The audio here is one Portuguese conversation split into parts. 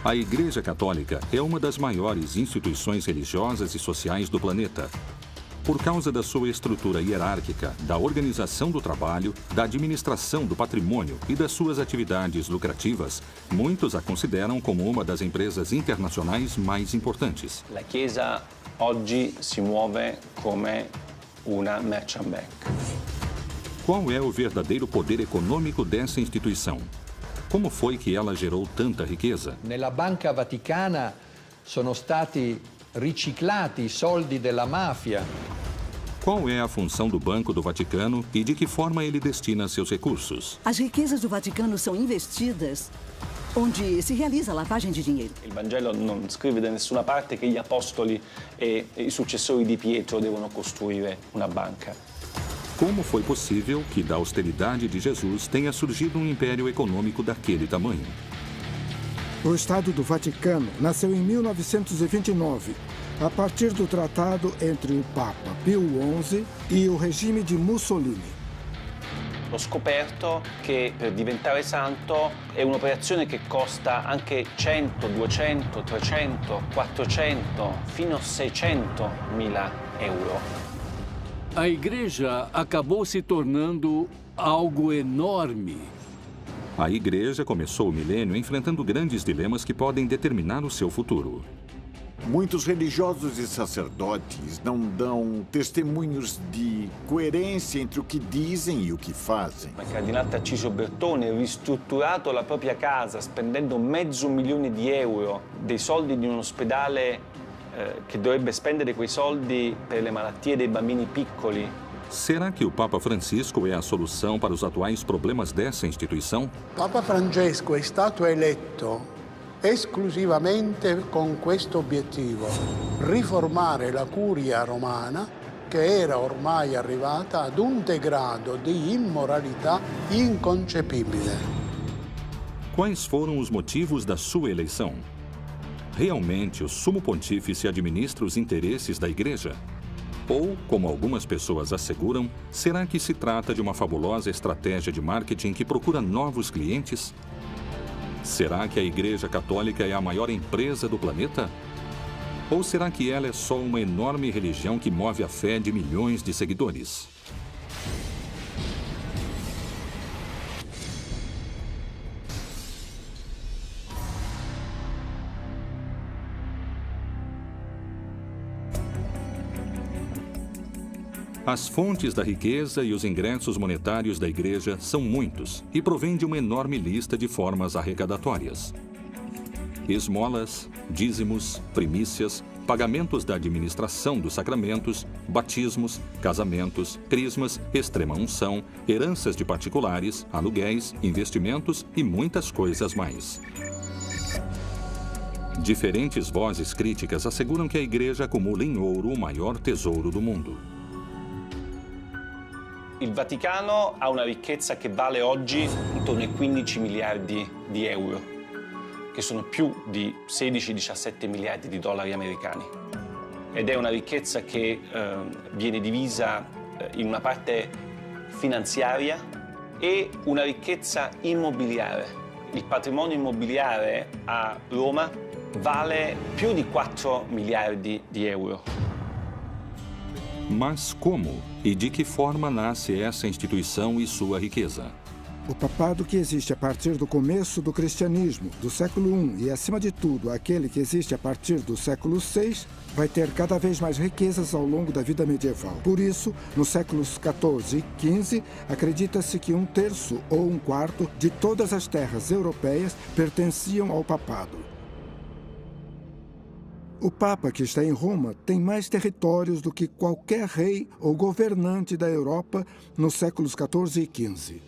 A Igreja Católica é uma das maiores instituições religiosas e sociais do planeta. Por causa da sua estrutura hierárquica, da organização do trabalho, da administração do patrimônio e das suas atividades lucrativas, muitos a consideram como uma das empresas internacionais mais importantes. La Chiesa oggi si muove come una merchant bank. Qual é o verdadeiro poder econômico dessa instituição? Como foi que ela gerou tanta riqueza? Nella Banca Vaticana sono stati riciclati i soldi della mafia. Qual é a função do Banco do Vaticano e de que forma ele destina seus recursos? As riquezas do Vaticano são investidas onde se realiza a lavagem de dinheiro. Il Vangelo non scrive da nessuna parte che gli apostoli e i successori di Pietro devono costruire una banca. Como foi possível que da austeridade de Jesus tenha surgido um império econômico daquele tamanho? O Estado do Vaticano nasceu em 1929, a partir do tratado entre o Papa Pio XI e o regime de Mussolini. Ho scoperto che per diventare santo è un'operazione che costa anche 100, 200, 300, 400, fino a 600 mila euro. A igreja acabou se tornando algo enorme. A igreja começou o milênio enfrentando grandes dilemas que podem determinar o seu futuro. Muitos religiosos e sacerdotes não dão testemunhos de coerência entre o que dizem e o que fazem. Il cardinale Tarcisio Bertone ha ristrutturato la propria casa spendendo $500.000 di euro, dei soldi di un ospedale che dovrebbe spendere quei soldi per le malattie dei bambini piccoli. Será que o Papa Francisco é a solução para os atuais problemas dessa instituição? Papa Francesco è stato eletto esclusivamente con questo obiettivo: riformare la curia romana, che era ormai arrivata ad un degrado di immoralità inconcepibile. Quais foram os motivos da sua eleição? Realmente o Sumo Pontífice administra os interesses da Igreja? Ou, como algumas pessoas asseguram, será que se trata de uma fabulosa estratégia de marketing que procura novos clientes? Será que a Igreja Católica é a maior empresa do planeta? Ou será que ela é só uma enorme religião que move a fé de milhões de seguidores? As fontes da riqueza e os ingressos monetários da Igreja são muitos e provêm de uma enorme lista de formas arrecadatórias. Esmolas, dízimos, primícias, pagamentos da administração dos sacramentos, batismos, casamentos, crismas, extrema-unção, heranças de particulares, aluguéis, investimentos e muitas coisas mais. Diferentes vozes críticas asseguram que a Igreja acumula em ouro o maior tesouro do mundo. Il Vaticano ha una ricchezza che vale oggi intorno ai 15 miliardi di euro, che sono più di 16-17 miliardi di dollari americani. Ed è una ricchezza che viene divisa in una parte finanziaria e una ricchezza immobiliare. Il patrimonio immobiliare a Roma vale più di 4 miliardi di euro. Mas como e de que forma nasce essa instituição e sua riqueza? O papado que existe a partir do começo do cristianismo, do século I, e, acima de tudo, aquele que existe a partir do século VI, vai ter cada vez mais riquezas ao longo da vida medieval. Por isso, nos séculos XIV e XV, acredita-se que 1/3 ou 1/4 de todas as terras europeias pertenciam ao papado. O Papa que está em Roma tem mais territórios do que qualquer rei ou governante da Europa nos séculos XIV e XV.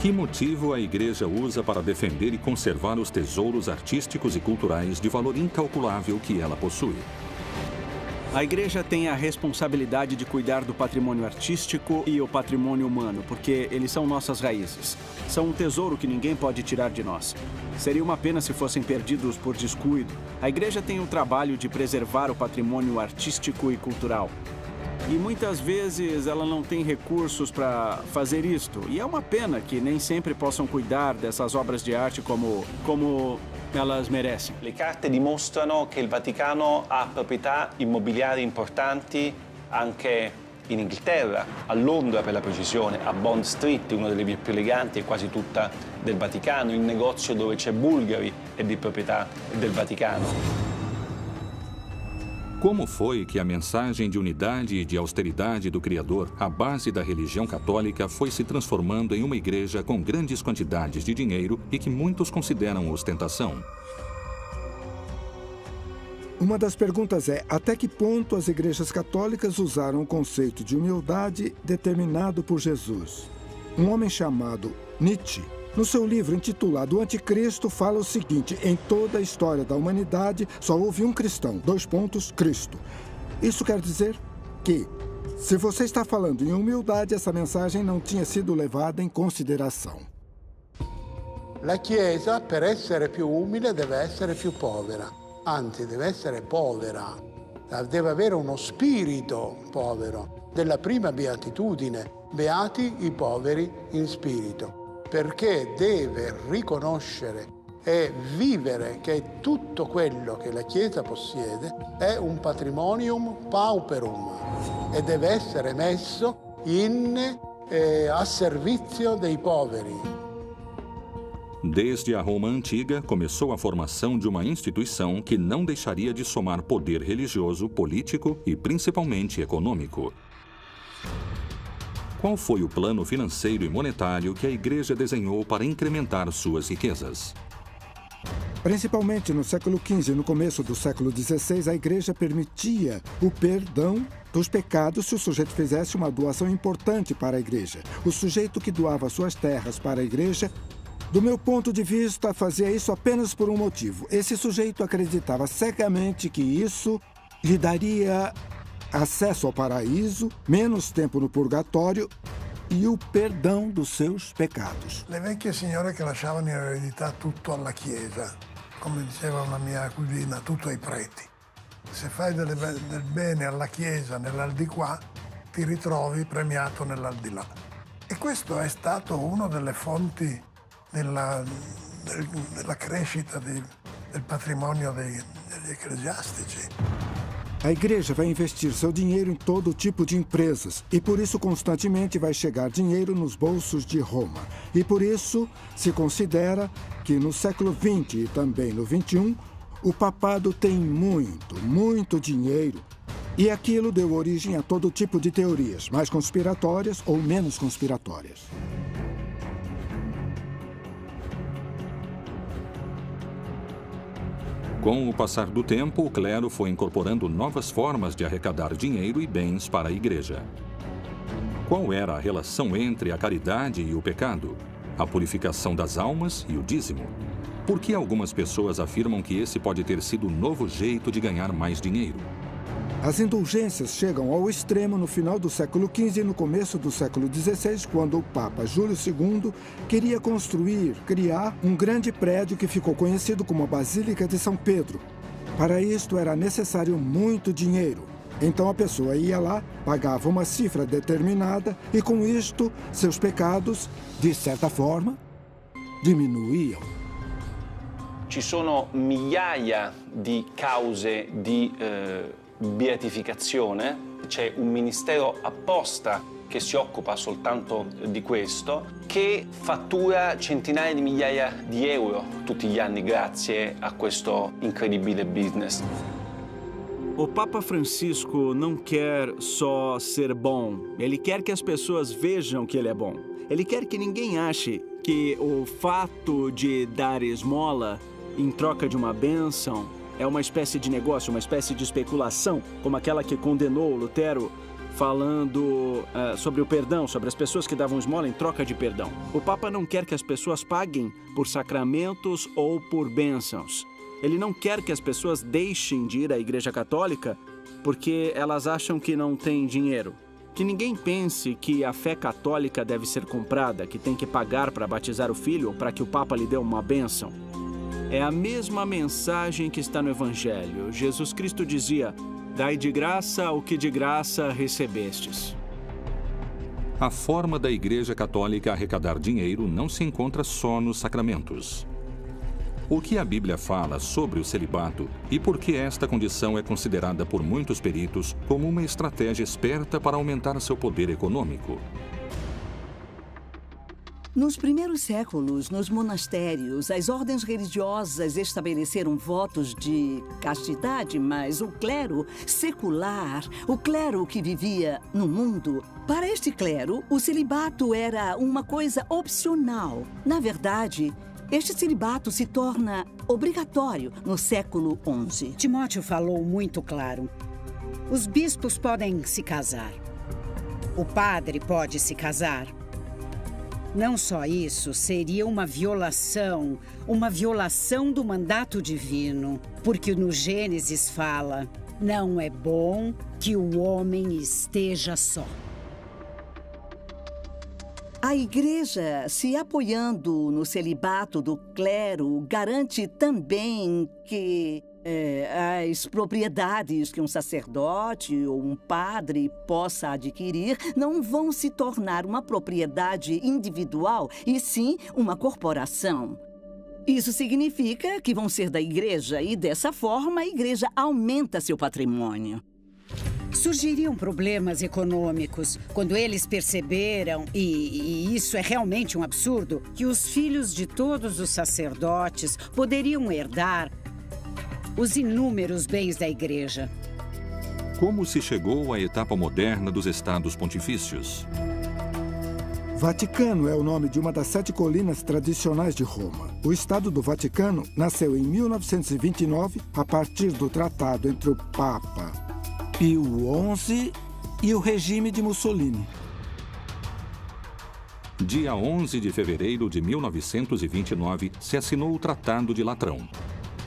Que motivo a Igreja usa para defender e conservar os tesouros artísticos e culturais de valor incalculável que ela possui? A Igreja tem a responsabilidade de cuidar do patrimônio artístico e o patrimônio humano, porque eles são nossas raízes. São um tesouro que ninguém pode tirar de nós. Seria uma pena se fossem perdidos por descuido. A Igreja tem o trabalho de preservar o patrimônio artístico e cultural. E muitas vezes ela não tem recursos para fazer isto. E é uma pena que nem sempre possam cuidar dessas obras de arte como elas merecem. Le carte dimostrano che il Vaticano ha proprietà immobiliari importanti anche in Inghilterra, a Londra per la precisione, a Bond Street, una delle vie più eleganti e quasi tutta del Vaticano. Il negozio dove c'è Bulgari è di proprietà del Vaticano. Como foi que a mensagem de unidade e de austeridade do Criador, a base da religião católica, foi se transformando em uma igreja com grandes quantidades de dinheiro e que muitos consideram ostentação? Uma das perguntas é: até que ponto as igrejas católicas usaram o conceito de humildade determinado por Jesus? Um homem chamado Nietzsche, no seu livro intitulado O Anticristo, fala o seguinte: em toda a história da humanidade só houve um cristão, Cristo. Isso quer dizer que, se você está falando em humildade, essa mensagem não tinha sido levada em consideração. La Chiesa, per essere più umile, deve essere più povera. Anzi, deve essere povera. Deve avere uno spirito povero. Della prima beatitudine, beati i poveri in spirito. Perché deve riconoscere e vivere che tutto quello che la Chiesa possiede è un patrimonium pauperum e deve essere messo a servizio dei poveri. Desde a Roma Antiga, começou a formação de uma instituição que não deixaria de somar poder religioso, político e principalmente econômico. Qual foi o plano financeiro e monetário que a Igreja desenhou para incrementar suas riquezas? Principalmente no século XV e no começo do século XVI, a Igreja permitia o perdão dos pecados se o sujeito fizesse uma doação importante para a Igreja. O sujeito que doava suas terras para a Igreja, do meu ponto de vista, fazia isso apenas por um motivo. Esse sujeito acreditava cegamente que isso lhe daria acesso ao paraíso, menos tempo no purgatório e o perdão dos seus pecados. Le vecchie signore che lasciavano in eredità tutto alla Chiesa, come diceva una mia cugina, tutto ai preti. Se fai del bene alla Chiesa nell'aldilà, ti ritrovi premiato nell'aldilà. E questo è stato una delle fonti della crescita del patrimonio degli ecclesiastici. A Igreja vai investir seu dinheiro em todo tipo de empresas e por isso constantemente vai chegar dinheiro nos bolsos de Roma. E por isso se considera que no século XX e também no XXI, o papado tem muito dinheiro. E aquilo deu origem a todo tipo de teorias, mais conspiratórias ou menos conspiratórias. Com o passar do tempo, o clero foi incorporando novas formas de arrecadar dinheiro e bens para a Igreja. Qual era a relação entre a caridade e o pecado? A purificação das almas e o dízimo? Por que algumas pessoas afirmam que esse pode ter sido o novo jeito de ganhar mais dinheiro? As indulgências chegam ao extremo no final do século XV e no começo do século XVI, quando o Papa Júlio II queria criar um grande prédio que ficou conhecido como a Basílica de São Pedro. Para isto era necessário muito dinheiro. Então a pessoa ia lá, pagava uma cifra determinada e com isto seus pecados, de certa forma, diminuíam. Ci sono migliaia di cause di beatificazione, c'è un ministero apposta che si occupa soltanto di questo, che fattura centinaia di migliaia di euro tutti gli anni grazie a questo incredibile business. O Papa Francisco não quer só ser bom, ele quer que as pessoas vejam que ele é bom. Ele quer que ninguém ache que o fato de dar esmola em troca de uma bênção é uma espécie de negócio, uma espécie de especulação, como aquela que condenou Lutero, falando sobre o perdão, sobre as pessoas que davam esmola em troca de perdão. O Papa não quer que as pessoas paguem por sacramentos ou por bênçãos. Ele não quer que as pessoas deixem de ir à Igreja Católica porque elas acham que não têm dinheiro. Que ninguém pense que a fé católica deve ser comprada, que tem que pagar para batizar o filho ou para que o Papa lhe dê uma bênção. É a mesma mensagem que está no Evangelho. Jesus Cristo dizia: dai de graça o que de graça recebestes. A forma da Igreja Católica arrecadar dinheiro não se encontra só nos sacramentos. O que a Bíblia fala sobre o celibato e por que esta condição é considerada por muitos peritos como uma estratégia esperta para aumentar seu poder econômico? Nos primeiros séculos, nos monastérios, as ordens religiosas estabeleceram votos de castidade, mas o clero secular, o clero que vivia no mundo, para este clero, o celibato era uma coisa opcional. Na verdade, este celibato se torna obrigatório no século XI. Timóteo falou muito claro. Os bispos podem se casar. O padre pode se casar. Não só isso, seria uma violação do mandato divino. Porque no Gênesis fala, não é bom que o homem esteja só. A Igreja, se apoiando no celibato do clero, garante também que as propriedades que um sacerdote ou um padre possa adquirir não vão se tornar uma propriedade individual, e sim uma corporação. Isso significa que vão ser da Igreja e, dessa forma, a Igreja aumenta seu patrimônio. Surgiriam problemas econômicos quando eles perceberam, e isso é realmente um absurdo, que os filhos de todos os sacerdotes poderiam herdar os inúmeros bens da Igreja. Como se chegou à etapa moderna dos estados pontifícios? Vaticano é o nome de uma das 7 colinas tradicionais de Roma. O Estado do Vaticano nasceu em 1929 a partir do tratado entre o Papa Pio XI e o regime de Mussolini. Dia 11 de fevereiro de 1929, se assinou o Tratado de Latrão.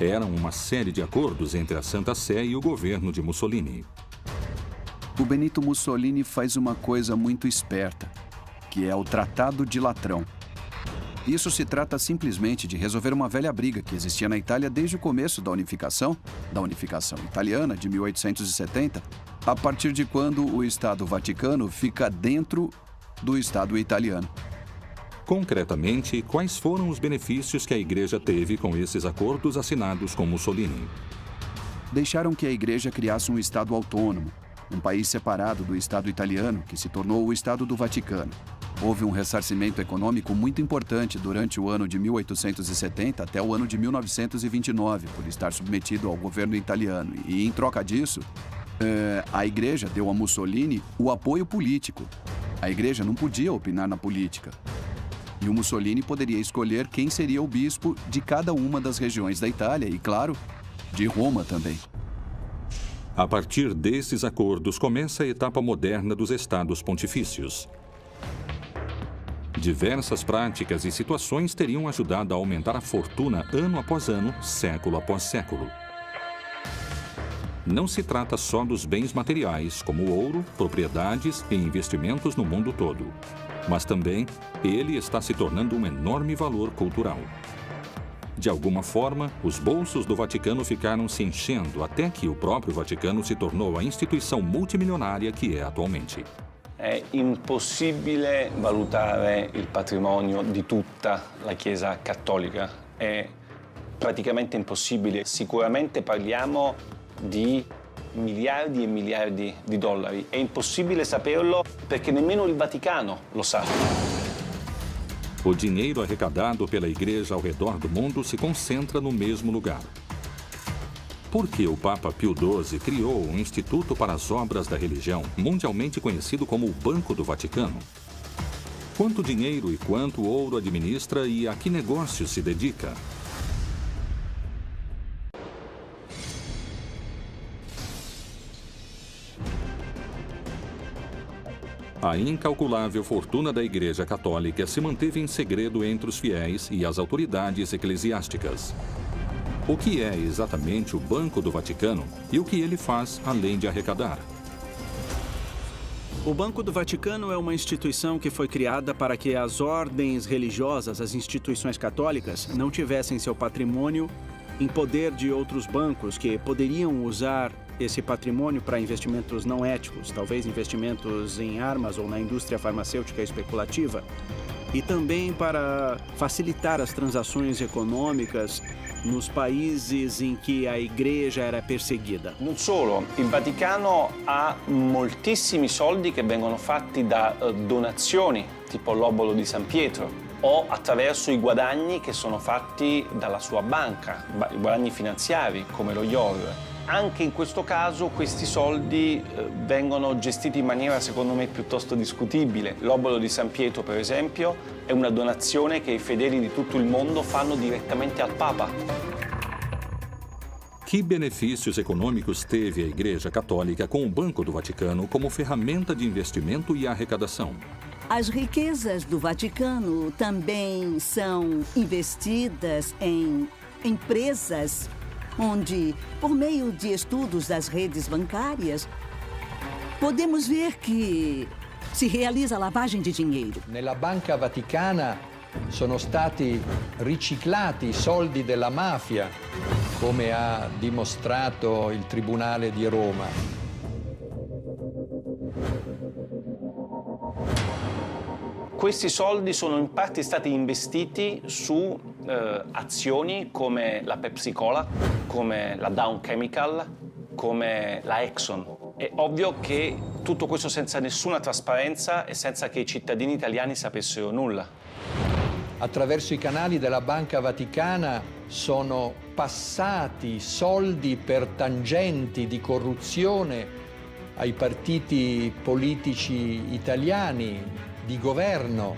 Eram uma série de acordos entre a Santa Sé e o governo de Mussolini. O Benito Mussolini faz uma coisa muito esperta, que é o Tratado de Latrão. Isso se trata simplesmente de resolver uma velha briga que existia na Itália desde o começo da unificação italiana de 1870, a partir de quando o Estado Vaticano fica dentro do Estado italiano. Concretamente, quais foram os benefícios que a Igreja teve com esses acordos assinados com Mussolini? Deixaram que a Igreja criasse um Estado autônomo, um país separado do Estado italiano, que se tornou o Estado do Vaticano. Houve um ressarcimento econômico muito importante durante o ano de 1870 até o ano de 1929, por estar submetido ao governo italiano. E, em troca disso, a Igreja deu a Mussolini o apoio político. A Igreja não podia opinar na política. E o Mussolini poderia escolher quem seria o bispo de cada uma das regiões da Itália e, claro, de Roma também. A partir desses acordos começa a etapa moderna dos estados pontifícios. Diversas práticas e situações teriam ajudado a aumentar a fortuna ano após ano, século após século. Não se trata só dos bens materiais, como ouro, propriedades e investimentos no mundo todo, mas também ele está se tornando um enorme valor cultural. De alguma forma, os bolsos do Vaticano ficaram se enchendo até que o próprio Vaticano se tornou a instituição multimilionária que é atualmente. È impossibile valutare il patrimonio di tutta la Chiesa cattolica. È praticamente impossibile. Sicuramente parliamo di miliardi e miliardi di dollari. È impossibile saperlo perché nemmeno il Vaticano lo sa. O dinheiro arrecadado pela Igreja ao redor do mundo se concentra no mesmo lugar. Por que o Papa Pio XII criou um instituto para as obras da religião, mundialmente conhecido como o Banco do Vaticano? Quanto dinheiro e quanto ouro administra e a que negócio se dedica? A incalculável fortuna da Igreja Católica se manteve em segredo entre os fiéis e as autoridades eclesiásticas. O que é exatamente o Banco do Vaticano e o que ele faz além de arrecadar? O Banco do Vaticano é uma instituição que foi criada para que as ordens religiosas, as instituições católicas, não tivessem seu patrimônio em poder de outros bancos que poderiam usar esse patrimônio para investimentos não éticos, talvez investimentos em armas ou na indústria farmacêutica especulativa, e também para facilitar as transações econômicas nos países in cui a Igreja era perseguita. Non solo, il Vaticano ha moltissimi soldi che vengono fatti da donazioni, tipo l'obolo di San Pietro, o attraverso i guadagni che sono fatti dalla sua banca, i guadagni finanziari, come lo IOR. Anche in questo caso questi soldi vengono gestiti in maniera secondo me piuttosto discutibile. L'obolo di San Pietro, per esempio, è una donazione che i fedeli di tutto il mondo fanno direttamente al Papa. Que benefícios econômicos teve a Igreja Católica com o Banco do Vaticano como ferramenta de investimento e arrecadação? As riquezas do Vaticano também são investidas em empresas onde, por meio de estudos das redes bancárias, podemos ver que si realizza lavagem di dinheiro. Nella Banca Vaticana sono stati riciclati i soldi della mafia, come ha dimostrato il Tribunale di Roma. Questi soldi sono in parte stati investiti su azioni come la Pepsi Cola, come la Dow Chemical, come la Exxon. È ovvio che tutto questo senza nessuna trasparenza e senza che i cittadini italiani sapessero nulla. Attraverso i canali della Banca Vaticana sono passati soldi per tangenti di corruzione ai partiti politici italiani di governo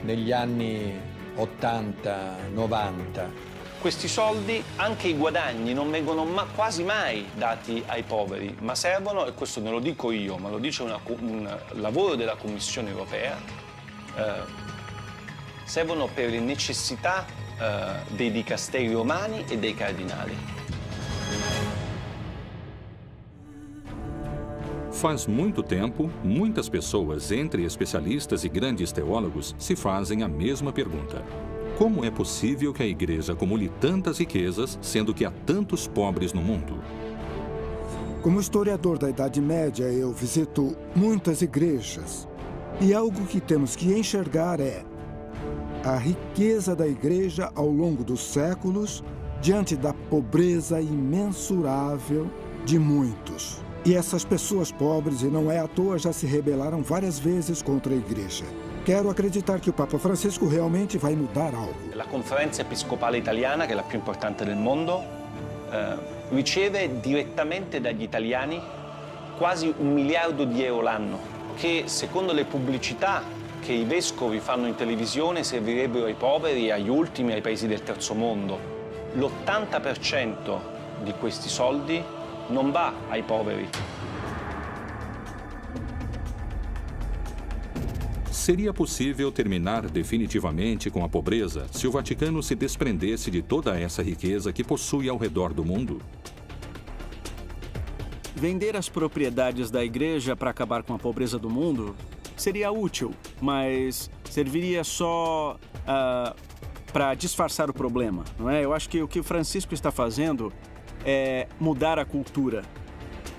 negli anni 80-90. Questi soldi, anche i guadagni, non vengono quasi mai dati ai poveri, ma servono, e questo non lo dico io, ma lo dice un lavoro della Commissione europea, servono per le necessità dei dicasteri romani e dei cardinali. Faz muito tempo, muitas pessoas, entre especialistas e grandes teólogos, se fazem a mesma pergunta. Como é possível que a Igreja acumule tantas riquezas, sendo que há tantos pobres no mundo? Como historiador da Idade Média, eu visito muitas igrejas. E algo que temos que enxergar é a riqueza da Igreja ao longo dos séculos, diante da pobreza imensurável de muitos. E essas pessoas pobres, e não é à toa, já se rebelaram várias vezes contra a Igreja. Quero acreditar que o Papa Francisco realmente vai mudar algo. La Conferenza Episcopale Italiana, che è la più importante del mondo, riceve direttamente dagli italiani quasi 1 miliardo di euro l'anno, che secondo le pubblicità che i vescovi fanno in televisione servirebbero ai poveri, agli ultimi, ai paesi del terzo mondo. L'80% di questi soldi non va ai poveri. Seria possível terminar definitivamente com a pobreza se o Vaticano se desprendesse de toda essa riqueza que possui ao redor do mundo? Vender as propriedades da Igreja para acabar com a pobreza do mundo seria útil, mas serviria só para disfarçar o problema, não é? Eu acho que o que o Francisco está fazendo é mudar a cultura.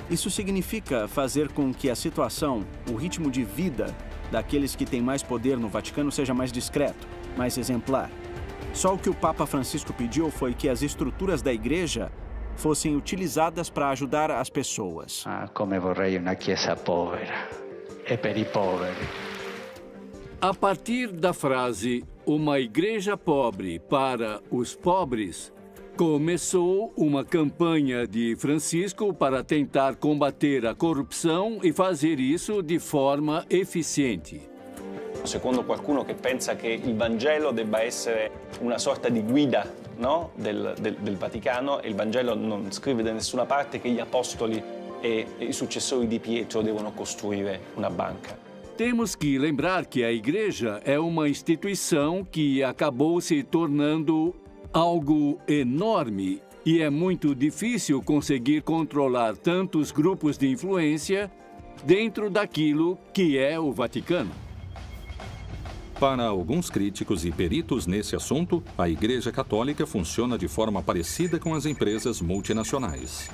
Isso significa fazer com que a situação, o ritmo de vida daqueles que têm mais poder no Vaticano seja mais discreto, mais exemplar. Só o que o Papa Francisco pediu foi que as estruturas da Igreja fossem utilizadas para ajudar as pessoas. Come vorrei una chiesa povera e per i poveri. A partir da frase "uma igreja pobre para os pobres", começou uma campanha de Francisco para tentar combater a corrupção e fazer isso de forma eficiente. Secondo qualcuno che pensa che il Vangelo debba essere una sorta di guida, no? del Vaticano, e il Vangelo non scrive da nessuna parte che gli apostoli e i successori di Pietro devono costruire una banca. Temos que lembrar que a Igreja é uma instituição que acabou se tornando algo enorme e é muito difícil conseguir controlar tantos grupos de influência dentro daquilo que é o Vaticano. Para alguns críticos e peritos nesse assunto, a Igreja Católica funciona de forma parecida com as empresas multinacionais.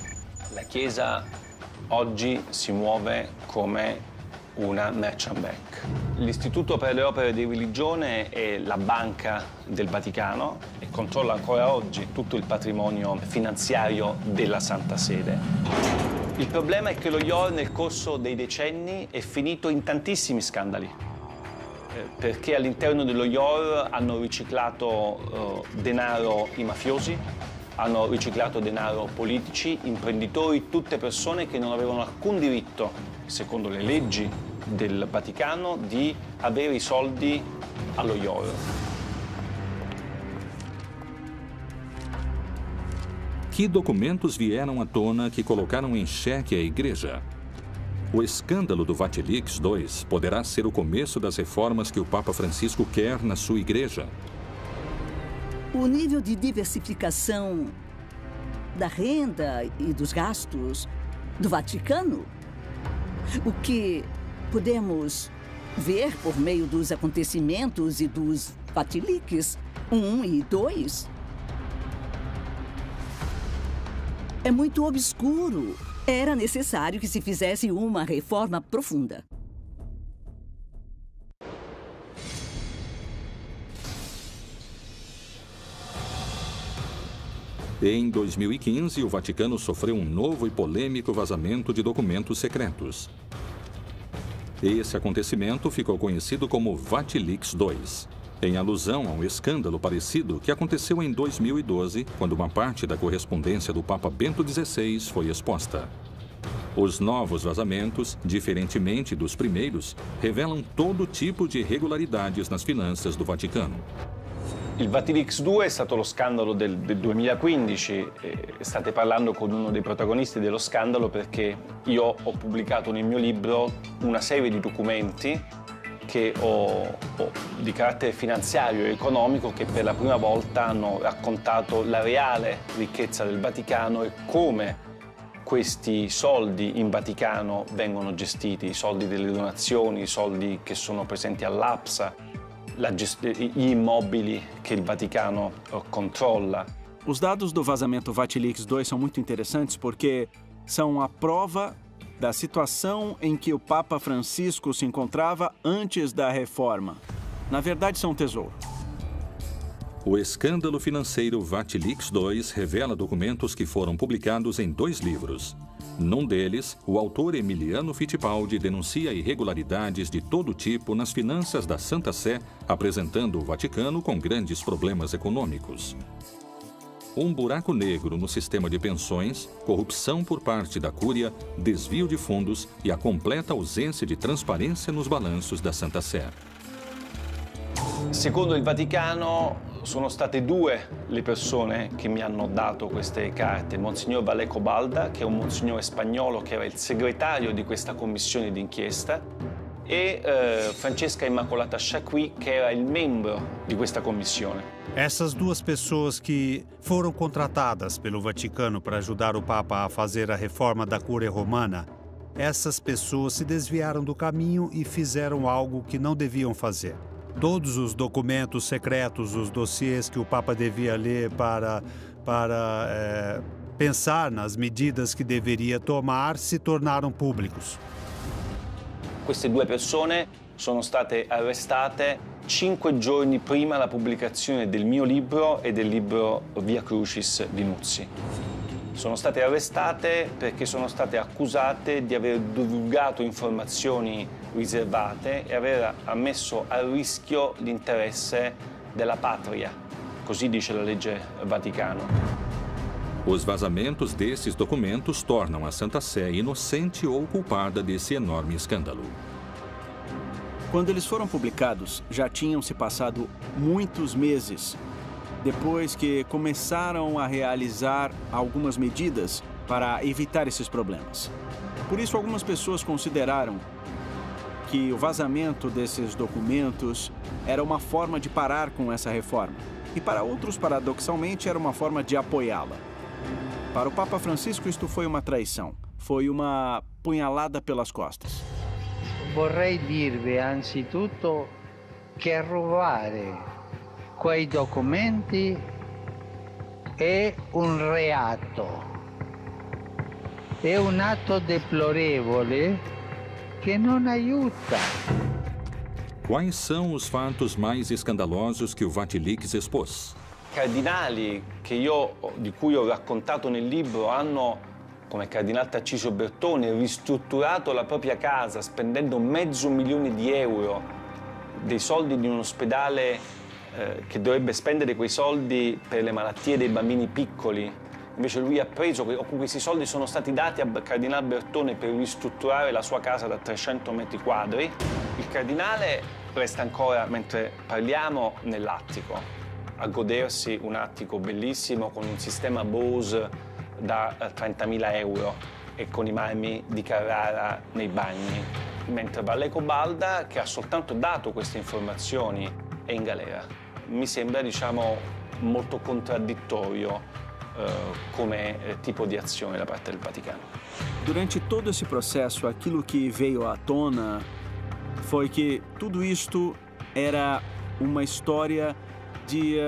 La Chiesa oggi si muove come una merchant bank. L'Istituto per le opere di religione è la banca del Vaticano e controlla ancora oggi tutto il patrimonio finanziario della Santa Sede. Il problema è che lo IOR nel corso dei decenni è finito in tantissimi scandali, perché all'interno dello IOR hanno riciclato denaro i mafiosi, hanno riciclato denaro politici, imprenditori, tutte persone che non avevano alcun diritto, secondo le leggi del Vaticano, di avere i soldi allo IOR. Que documentos vieram à tona que colocaram em xeque a Igreja? O escândalo do Vatilix II poderá ser o começo das reformas que o Papa Francisco quer na sua Igreja. O nível de diversificação da renda e dos gastos do Vaticano, o que podemos ver por meio dos acontecimentos e dos Vatilix 1 e 2, é muito obscuro. Era necessário que se fizesse uma reforma profunda. Em 2015, o Vaticano sofreu um novo e polêmico vazamento de documentos secretos. Esse acontecimento ficou conhecido como Vatilix II, em alusão a um escândalo parecido que aconteceu em 2012, quando uma parte da correspondência do Papa Bento XVI foi exposta. Os novos vazamentos, diferentemente dos primeiros, revelam todo tipo de irregolaridades nas finanças do Vaticano. Il Vatilix 2 è stato lo scandalo del 2015, state parlando con uno dei protagonisti dello scandalo perché io ho pubblicato nel mio libro una serie di documenti che ho di carattere finanziario e economico che per la prima volta hanno raccontato la reale ricchezza del Vaticano e come questi soldi in Vaticano vengono gestiti, i soldi delle donazioni, i soldi che sono presenti all'APSA, gli immobili che il Vaticano controlla. Os dados do vazamento Vatilix II são muito interessantes porque são a prova da situação em que o Papa Francisco se encontrava antes da reforma. Na verdade, são um tesouro. O escândalo financeiro Vatilix II revela documentos que foram publicados em 2 livros. Num deles, o autor Emiliano Fittipaldi denuncia irregularidades de todo tipo nas finanças da Santa Sé, apresentando o Vaticano com grandes problemas econômicos. Um buraco negro no sistema de pensões, corrupção por parte da Cúria, desvio de fundos e a completa ausência de transparência nos balanços da Santa Sé. Secondo il Vaticano sono state 2 le persone che mi hanno dato queste carte, Monsignor Valeco Balda, che è un monsignore spagnolo che era il segretario di questa commissione d'inchiesta, e Francesca Immacolata Chacqui, che era il membro di questa commissione. Essas 2 pessoas que foram contratadas pelo Vaticano para ajudar o Papa a fazer a reforma da Cúria Romana, essas pessoas se desviaram do caminho e fizeram algo que não deviam fazer. Todos os documentos secretos, os dossiês que o Papa devia ler para pensar nas medidas que deveria tomar, se tornaram públicos. Queste 2 persone sono state arrestate 5 giorni prima la pubblicazione del mio libro e del libro Via Crucis di Nuzzi. Sono state arrestate perché sono state accusate di aver divulgato informazioni riservate e aver messo a rischio l'interesse della patria, così dice la legge Vaticano. Os vazamentos desses documentos tornam a Santa Sé inocente ou culpada desse enorme escândalo. Quando eles foram publicados, já tinham se passado muitos meses depois que começaram a realizar algumas medidas para evitar esses problemas. Por isso, algumas pessoas consideraram que o vazamento desses documentos era uma forma de parar com essa reforma. E para outros, paradoxalmente, era uma forma de apoiá-la. Para o Papa Francisco, isto foi uma traição. Foi uma punhalada pelas costas. Vorrei dirvi anzitutto che rubare quei documenti è un reato. è un atto deplorevole che non aiuta. Quais são os fatos mais escandalosos que o Vatilix expôs? Cardinali di cui ho raccontato nel libro hanno, come Cardinal Tarcisio Bertone, ristrutturato la propria casa spendendo €500.000 dei soldi di un ospedale che dovrebbe spendere quei soldi per le malattie dei bambini piccoli. Invece lui ha preso, questi soldi sono stati dati a Cardinal Bertone per ristrutturare la sua casa da 300 metri quadri. Il cardinale resta ancora, mentre parliamo, nell'attico, a godersi un attico bellissimo con un sistema Bose da €30.000 e con i marmi di Carrara nei bagni. Mentre Valleco-Balda, che ha soltanto dato queste informazioni, è in galera. Mi sembra, molto contraddittorio come tipo di azione da parte del Vaticano. Durante todo esse processo, aquilo que veio à tona foi que tudo isto era uma história de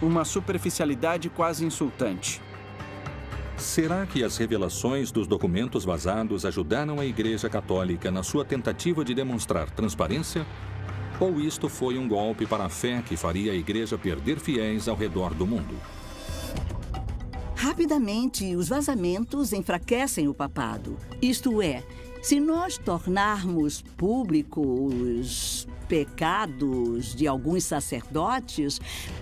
uma superficialidade quase insultante. Será que as revelações dos documentos vazados ajudaram a Igreja Católica na sua tentativa de demonstrar transparência? Ou isto foi um golpe para a fé que faria a Igreja perder fiéis ao redor do mundo? Rapidamente, os vazamentos enfraquecem o papado. Isto é, se nós tornarmos públicos os pecados de alguns sacerdotes,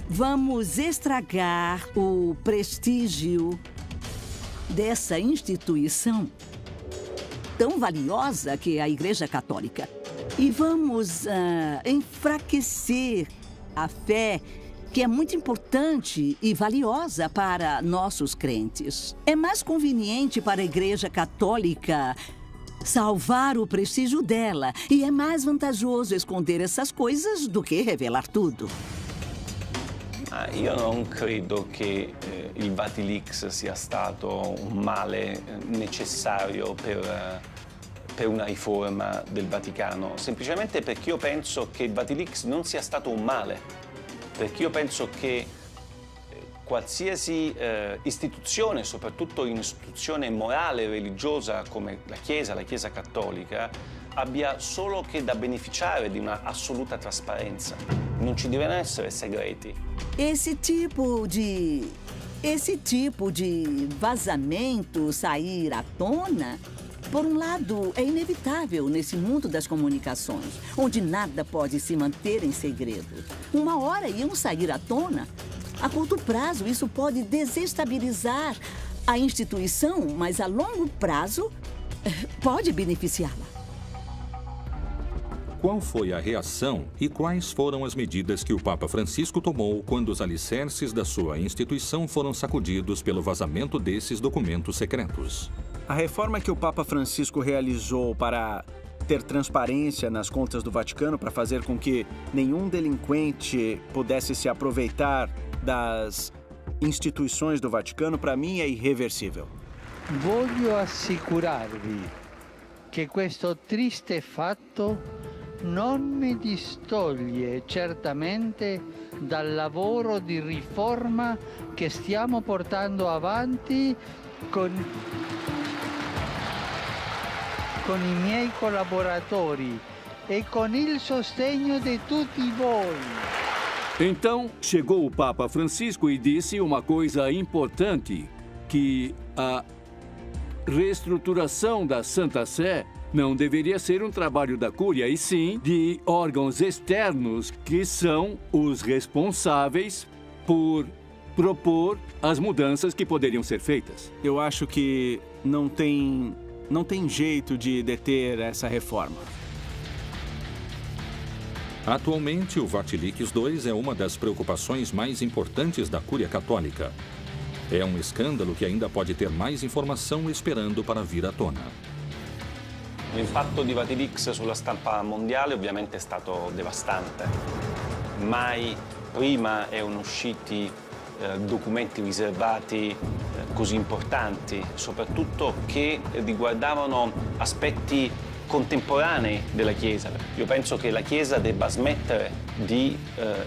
vamos estragar o prestígio dessa instituição tão valiosa que é a Igreja Católica. E vamos enfraquecer a fé, que é muito importante e valiosa para nossos crentes. É mais conveniente para a Igreja Católica salvar o prestígio dela, e é mais vantajoso esconder essas coisas do que revelar tudo. Io non credo che il Vatilix sia stato un male necessario per una riforma del Vaticano, semplicemente perché io penso che il Vatilix non sia stato un male, perché io penso che qualsiasi istituzione, soprattutto un'istituzione morale e religiosa come la Chiesa Cattolica, abbia solo che da beneficiare di una assoluta trasparenza. Non ci devono essere segreti. Esse tipo de vazamento sair à tona, por um lado, é inevitável nesse mundo das comunicações, onde nada pode se manter em segredo. Uma hora iam sair à tona. A curto prazo, isso pode desestabilizar a instituição, mas a longo prazo pode beneficiá-la. Qual foi a reação e quais foram as medidas que o Papa Francisco tomou quando os alicerces da sua instituição foram sacudidos pelo vazamento desses documentos secretos? A reforma que o Papa Francisco realizou para ter transparência nas contas do Vaticano, para fazer com que nenhum delinquente pudesse se aproveitar das instituições do Vaticano, para mim é irreversível. Voglio assicurarvi che questo triste fatto non mi distoglie certamente dal lavoro di riforma che stiamo portando avanti con i miei collaboratori e con il sostegno di tutti voi. Então, chegou o Papa Francisco e disse uma coisa importante, que a reestruturação da Santa Sé não deveria ser um trabalho da Cúria, e sim de órgãos externos que são os responsáveis por propor as mudanças que poderiam ser feitas. Eu acho que não tem jeito de deter essa reforma. Atualmente, o Vatilix II é uma das preocupações mais importantes da Cúria Católica. É um escândalo que ainda pode ter mais informação esperando para vir à tona. L'impatto di Vatilix sulla stampa mondiale ovviamente è stato devastante. Mai prima erano usciti documenti riservati così importanti, soprattutto che riguardavano aspetti contemporanei della Chiesa. Io penso che la Chiesa debba smettere di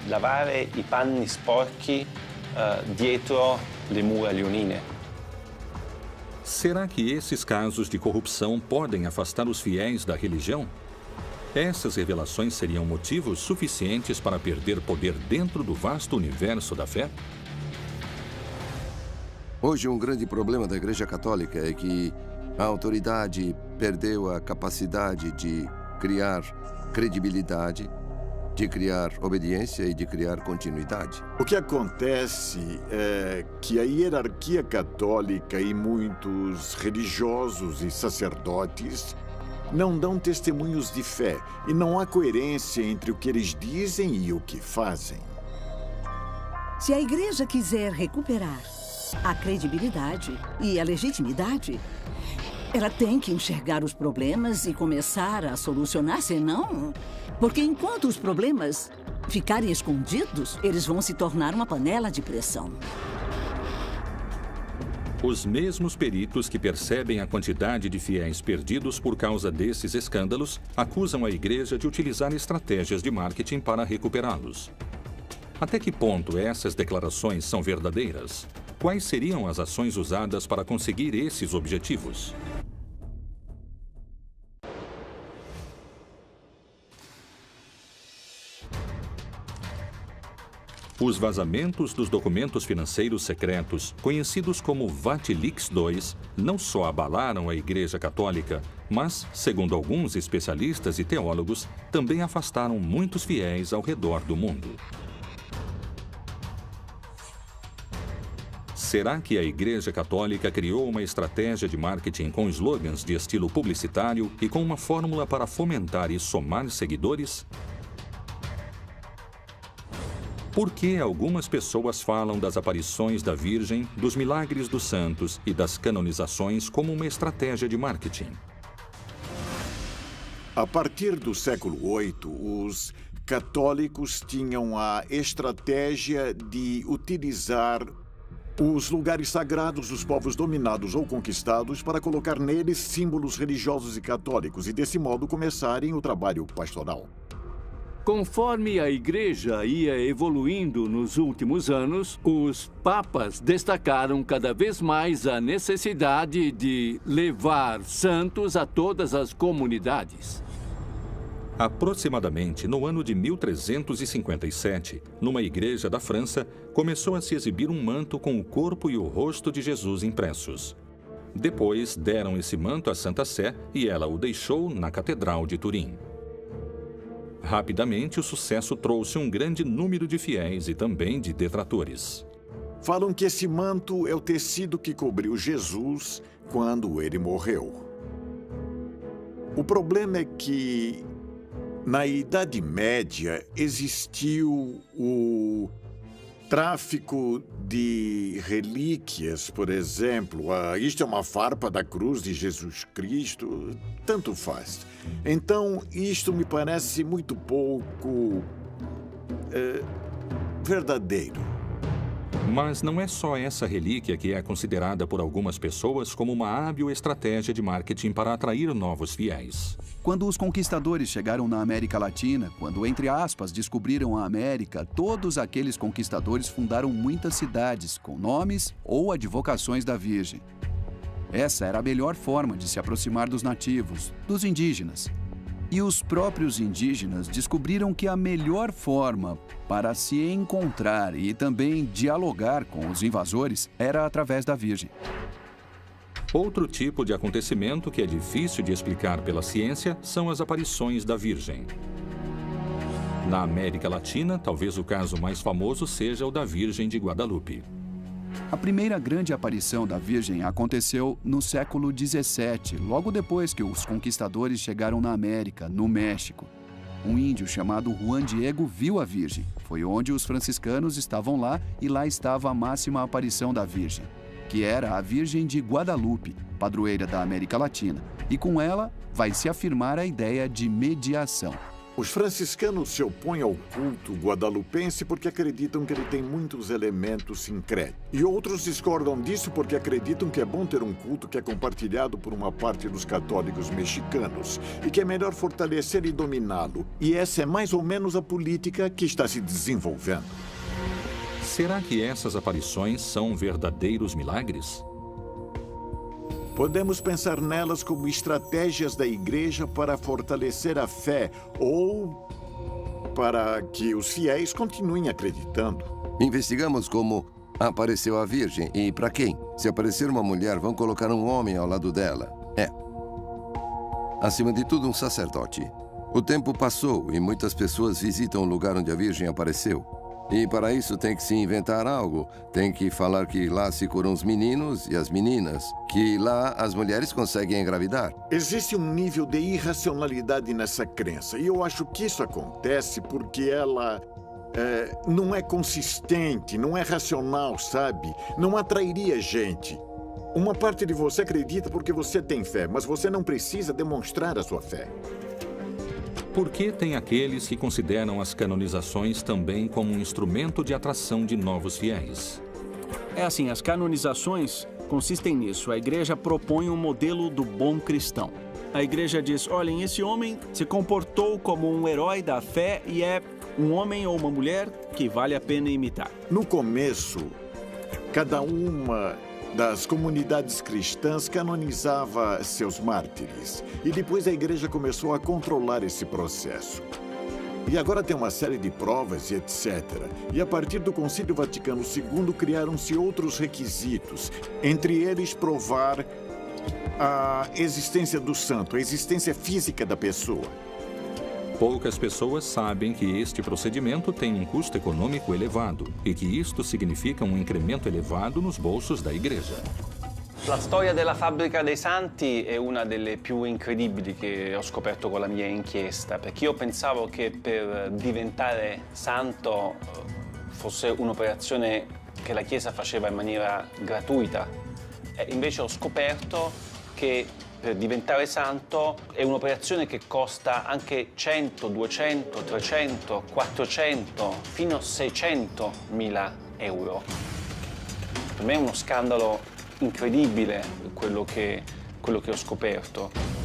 lavare i panni sporchi dietro le mura leonine. Será que esses casos de corrupção podem afastar os fiéis da religião? Essas revelações seriam motivos suficientes para perder poder dentro do vasto universo da fé? Hoje, um grande problema da Igreja Católica é que a autoridade perdeu a capacidade de criar credibilidade, de criar obediência e de criar continuidade. O que acontece é que a hierarquia católica e muitos religiosos e sacerdotes não dão testemunhos de fé e não há coerência entre o que eles dizem e o que fazem. Se a igreja quiser recuperar a credibilidade e a legitimidade, ela tem que enxergar os problemas e começar a solucionar, senão... Porque enquanto os problemas ficarem escondidos, eles vão se tornar uma panela de pressão. Os mesmos peritos que percebem a quantidade de fiéis perdidos por causa desses escândalos acusam a igreja de utilizar estratégias de marketing para recuperá-los. Até que ponto essas declarações são verdadeiras? Quais seriam as ações usadas para conseguir esses objetivos? Os vazamentos dos documentos financeiros secretos, conhecidos como Vatilix II, não só abalaram a Igreja Católica, mas, segundo alguns especialistas e teólogos, também afastaram muitos fiéis ao redor do mundo. Será que a Igreja Católica criou uma estratégia de marketing com slogans de estilo publicitário e com uma fórmula para fomentar e somar seguidores? Por que algumas pessoas falam das aparições da Virgem, dos milagres dos santos e das canonizações como uma estratégia de marketing? A partir do século VIII, os católicos tinham a estratégia de utilizar os lugares sagrados dos povos dominados ou conquistados para colocar neles símbolos religiosos e católicos e, desse modo, começarem o trabalho pastoral. Conforme a Igreja ia evoluindo nos últimos anos, os papas destacaram cada vez mais a necessidade de levar santos a todas as comunidades. Aproximadamente no ano de 1357, numa igreja da França, começou a se exibir um manto com o corpo e o rosto de Jesus impressos. Depois deram esse manto à Santa Sé e ela o deixou na Catedral de Turim. Rapidamente, o sucesso trouxe um grande número de fiéis e também de detratores. Falam que esse manto é o tecido que cobriu Jesus quando ele morreu. O problema é que, na Idade Média, existiu o tráfico de relíquias, por exemplo. Isto é uma farpa da cruz de Jesus Cristo, tanto faz. Então, isto me parece muito pouco verdadeiro. Mas não é só essa relíquia que é considerada por algumas pessoas como uma hábil estratégia de marketing para atrair novos fiéis. Quando os conquistadores chegaram na América Latina, quando, entre aspas, descobriram a América, todos aqueles conquistadores fundaram muitas cidades com nomes ou advocações da Virgem. Essa era a melhor forma de se aproximar dos nativos, dos indígenas. E os próprios indígenas descobriram que a melhor forma para se encontrar e também dialogar com os invasores era através da Virgem. Outro tipo de acontecimento que é difícil de explicar pela ciência são as aparições da Virgem. Na América Latina, talvez o caso mais famoso seja o da Virgem de Guadalupe. A primeira grande aparição da Virgem aconteceu no século XVII, logo depois que os conquistadores chegaram na América, no México. Um índio chamado Juan Diego viu a Virgem. Foi onde os franciscanos estavam lá e lá estava a máxima aparição da Virgem, que era a Virgem de Guadalupe, padroeira da América Latina. E com ela vai se afirmar a ideia de mediação. Os franciscanos se opõem ao culto guadalupense porque acreditam que ele tem muitos elementos sincréticos. E outros discordam disso porque acreditam que é bom ter um culto que é compartilhado por uma parte dos católicos mexicanos e que é melhor fortalecer e dominá-lo. E essa é mais ou menos a política que está se desenvolvendo. Será que essas aparições são verdadeiros milagres? Podemos pensar nelas como estratégias da igreja para fortalecer a fé ou para que os fiéis continuem acreditando. Investigamos como apareceu a Virgem e para quem. Se aparecer uma mulher, vão colocar um homem ao lado dela. Acima de tudo, um sacerdote. O tempo passou e muitas pessoas visitam o lugar onde a Virgem apareceu. E para isso tem que se inventar algo. Tem que falar que lá se curam os meninos e as meninas. Que lá as mulheres conseguem engravidar. Existe um nível de irracionalidade nessa crença. E eu acho que isso acontece porque ela não é consistente, não é racional, sabe? Não atrairia gente. Uma parte de você acredita porque você tem fé, mas você não precisa demonstrar a sua fé. Por que tem aqueles que consideram as canonizações também como um instrumento de atração de novos fiéis? É assim, as canonizações consistem nisso. A igreja propõe um modelo do bom cristão. A igreja diz, olhem, esse homem se comportou como um herói da fé e é um homem ou uma mulher que vale a pena imitar. No começo, cada uma das comunidades cristãs canonizava seus mártires. E depois a igreja começou a controlar esse processo. E agora tem uma série de provas e etc. E a partir do Concílio Vaticano II criaram-se outros requisitos, entre eles provar a existência do santo, a existência física da pessoa. Poucas pessoas sabem que este procedimento tem um custo econômico elevado e que isto significa um incremento elevado nos bolsos da igreja. La storia della fabbrica dei santi è una delle più incredibili che ho scoperto con la mia inchiesta, perché io pensavo che per diventare santo fosse un'operazione che la Chiesa faceva in maniera gratuita. E invece ho scoperto che per diventare santo è un'operazione che costa anche 100, 200, 300, 400, fino a 600.000 euro. Per me è uno scandalo incredibile quello che ho scoperto.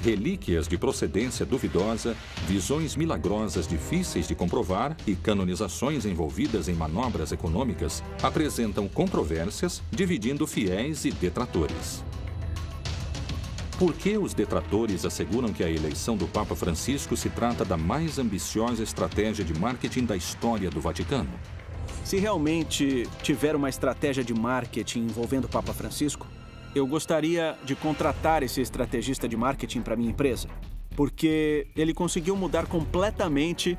Relíquias de procedência duvidosa, visões milagrosas difíceis de comprovar e canonizações envolvidas em manobras econômicas apresentam controvérsias, dividindo fiéis e detratores. Por que os detratores asseguram que a eleição do Papa Francisco se trata da mais ambiciosa estratégia de marketing da história do Vaticano? Se realmente tiver uma estratégia de marketing envolvendo o Papa Francisco, eu gostaria de contratar esse estrategista de marketing para minha empresa, porque ele conseguiu mudar completamente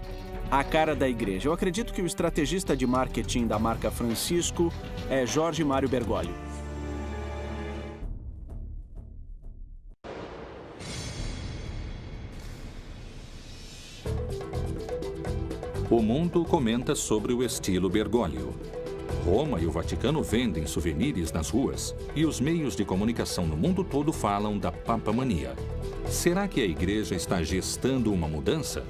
a cara da igreja. Eu acredito que o estrategista de marketing da marca Francisco é Jorge Mário Bergoglio. O mundo comenta sobre o estilo Bergoglio. Roma e o Vaticano vendem souvenirs nas ruas e os meios de comunicação no mundo todo falam da papamania. Será que a igreja está gestando uma mudança?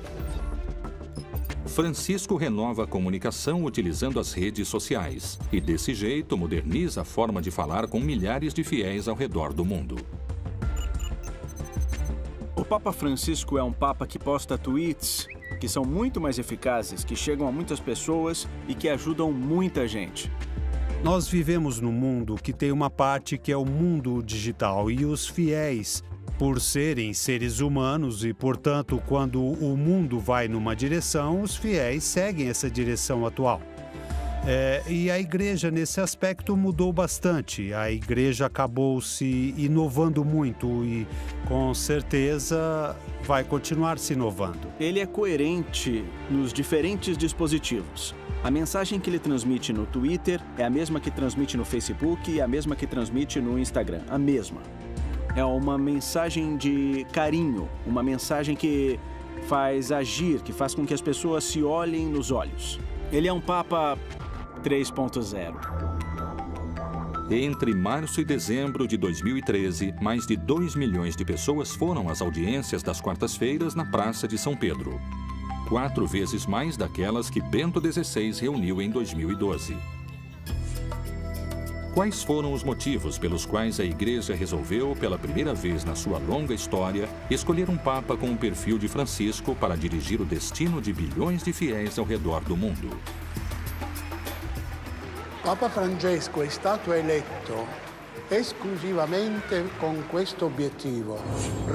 Francisco renova a comunicação utilizando as redes sociais e, desse jeito, moderniza a forma de falar com milhares de fiéis ao redor do mundo. O Papa Francisco é um papa que posta tweets que são muito mais eficazes, que chegam a muitas pessoas e que ajudam muita gente. Nós vivemos num mundo que tem uma parte que é o mundo digital e os fiéis, por serem seres humanos e, portanto, quando o mundo vai numa direção, os fiéis seguem essa direção atual. E a igreja, nesse aspecto, mudou bastante. A igreja acabou se inovando muito e, com certeza, vai continuar se inovando. Ele é coerente nos diferentes dispositivos. A mensagem que ele transmite no Twitter é a mesma que transmite no Facebook e a mesma que transmite no Instagram. A mesma. É uma mensagem de carinho, uma mensagem que faz agir, que faz com que as pessoas se olhem nos olhos. Ele é um Papa 3.0. Entre março e dezembro de 2013, mais de 2 milhões de pessoas foram às audiências das quartas-feiras na Praça de São Pedro. 4 vezes mais daquelas que Bento XVI reuniu em 2012. Quais foram os motivos pelos quais a Igreja resolveu, pela primeira vez na sua longa história, escolher um Papa com o perfil de Francisco para dirigir o destino de bilhões de fiéis ao redor do mundo? Papa Francesco è stato eletto esclusivamente con questo obiettivo: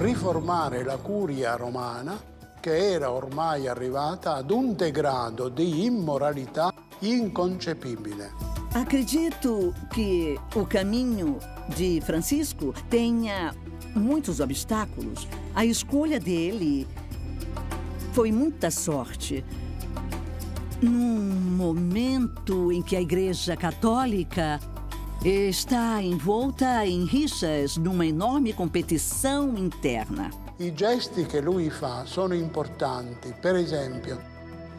riformare la curia romana, che era ormai arrivata ad un degrado di immoralità inconcepibile. Acredito que o caminho de Francisco tenha muitos obstáculos. A escolha dele foi muita sorte. Num momento em que a Igreja Católica está envolta em rixas, numa enorme competição interna. I gesti che lui fa sono importanti. Per esempio,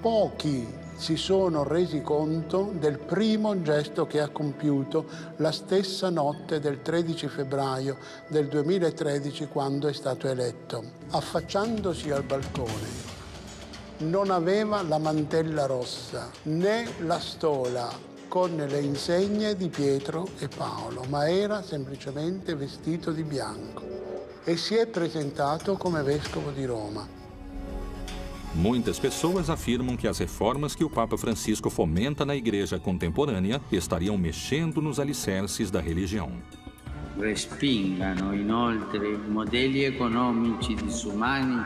pochi si sono resi conto del primo gesto che ha compiuto la stessa notte del 13 febbraio del 2013, quando è stato eletto. Affacciandosi al balcone, non aveva la mantella rossa né la stola con le insegne di Pietro e Paolo, ma era semplicemente vestito di bianco e si è presentato come vescovo di Roma. Muitas pessoas afirmam que as reformas que o Papa Francisco fomenta na Igreja contemporânea estariam mexendo nos alicerces da religião. Respingano inoltre modelli economici disumani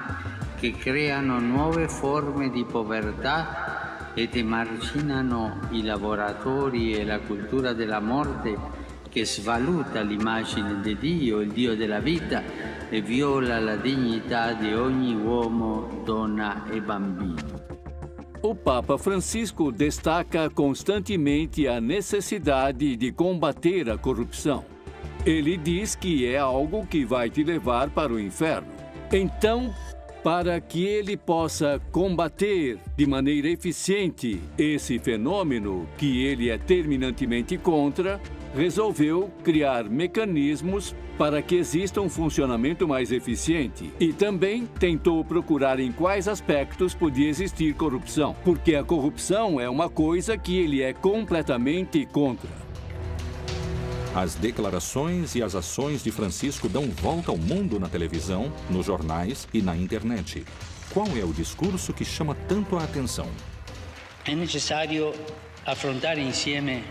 che creano nuove forme di povertà ed emarginano i lavoratori e la cultura della morte che svaluta l'immagine di Dio, il Dio della vita, e viola la dignità di ogni uomo, donna e bambino. O Papa Francisco destaca constantemente a necessidade de combater a corrupção. Ele diz que é algo que vai te levar para o inferno. Então, para que ele possa combater de maneira eficiente esse fenômeno que ele é terminantemente contra, resolveu criar mecanismos para que exista um funcionamento mais eficiente e também tentou procurar em quais aspectos podia existir corrupção, porque a corrupção é uma coisa que ele é completamente contra. As declarações e as ações de Francisco dão volta ao mundo na televisão, nos jornais e na internet. Qual é o discurso que chama tanto a atenção? È necessario affrontare insieme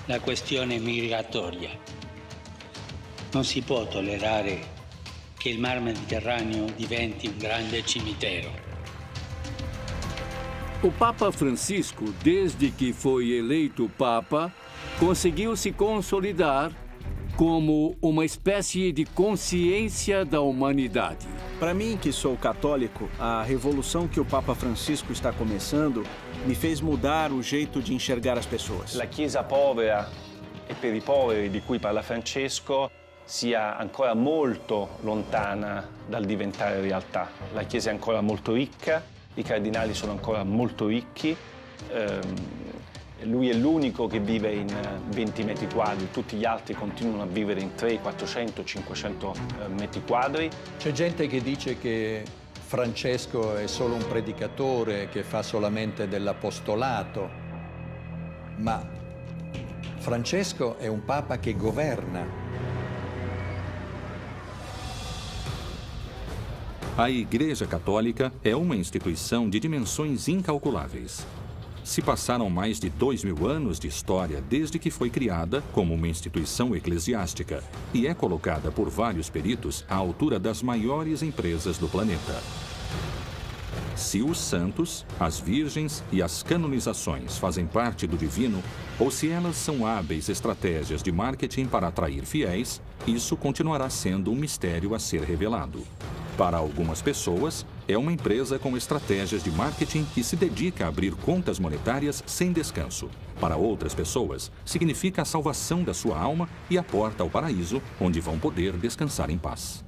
la questione migratoria. Non si può tollerare che il Mar Mediterraneo diventi un grande cimitero. O Papa Francisco, desde que foi eleito Papa, conseguiu se consolidar como uma espécie de consciência da humanidade. Para mim, que sou católico, a revolução que o Papa Francisco está começando me fez mudar o jeito de enxergar as pessoas. La Chiesa povera e per i poveri di cui parla Francesco sia ancora molto lontana dal diventare realtà. La Chiesa è ancora molto ricca, i cardinali sono ancora molto ricchi, lui è l'unico che vive in 20 metri quadri, tutti gli altri continuano a vivere in 300, 400, 500 metri quadri. C'è gente che dice che Francesco è solo un predicatore che fa solamente dell'apostolato, ma Francesco è un papa che governa. A Igreja Católica é uma instituição de dimensões incalculáveis. Se passaram mais de 2000 anos de história desde que foi criada como uma instituição eclesiástica e é colocada por vários peritos à altura das maiores empresas do planeta. Se os santos, as virgens e as canonizações fazem parte do divino, ou se elas são hábeis estratégias de marketing para atrair fiéis, isso continuará sendo um mistério a ser revelado. Para algumas pessoas, é uma empresa com estratégias de marketing que se dedica a abrir contas monetárias sem descanso. Para outras pessoas, significa a salvação da sua alma e a porta ao paraíso, onde vão poder descansar em paz.